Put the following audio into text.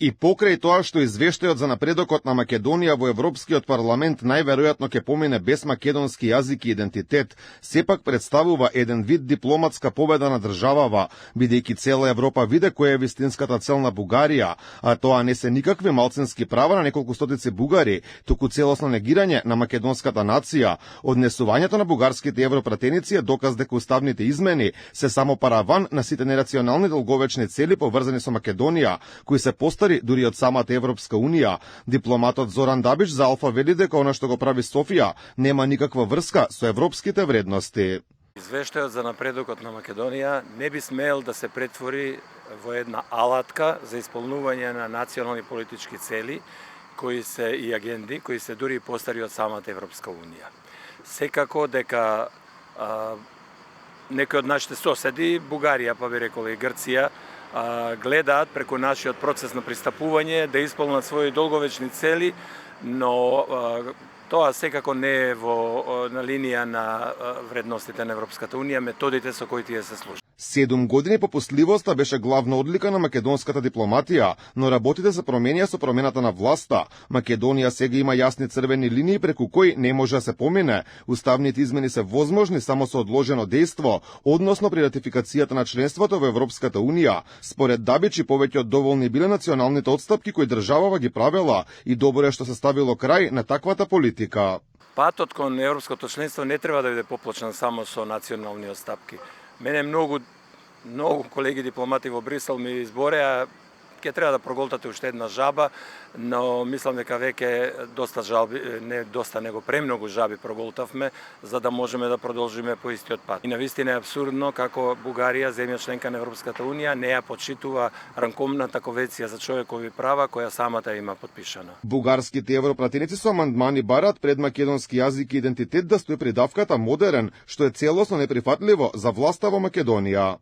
И покрај тоа што извештајот за напредокот на Македонија во Европскиот парламент најверојатно ќе помине без македонски јазик и идентитет, сепак представува еден вид дипломатска победа на државава, бидејќи цела Европа виде која е вистинската цел на Бугарија, а тоа не се никакви малцински права на неколку стотици бугари, туку целосно негирање на македонската нација. Однесувањето на бугарските европратеници е доказ дека уставните измени се само параван на сите нерационални долговечни цели поврзани со Македонија, кои се постари дури од самата Европска Унија. Дипломатот Зоран Дабич за Алфа вели дека она што го прави Софија нема никаква врска со европските вредности. Извештајот за напредокот на Македонија не би смел да се претвори во една алатка за исполнување на национални политички цели кои се и агенди, кои се дури постари од самата Европска Унија. Секако дека некои од нашите соседи, Бугарија, па би рекол и Грција, гледаат преку нашиот процес на пристапување да исполнат своји долговечни цели, но тоа секако не е на линија на вредностите на Европската Унија, методите со кои тие се служат. 7 години попустливоста беше главна одлика на македонската дипломатија, но работите се променија со промената на власта. Македонија сега има јасни црвени линии преку кои не може да се помине. Уставните измени се возможни само со одложено дејство, односно при ратификацијата на членството во Европската Унија. Според Дабич, повеќе од доволни биле националните отстапки кои државава ги правела и добро е што се ставило крај на таквата политика. Патот кон европското членство не треба да биде поплачен само со национални отстапки. Мене многу колеги дипломати во Брисел ми избореа, ќе треба да проголтате уште една жаба, но мислам дека веќе доста жалби, не доста, него премногу жаби проголтавме, за да можеме да продолжиме по истиот пат. И навистина е абсурдно како Бугарија, земја членка на Европската Унија, не ја почитува ранковната конвенција за човекови права, која самата има подпишана. Бугарските европратеници со амандмани бараат пред македонски јазик и идентитет да стои придавката модерен, што е целосно неприфатливо за власта во Македонија.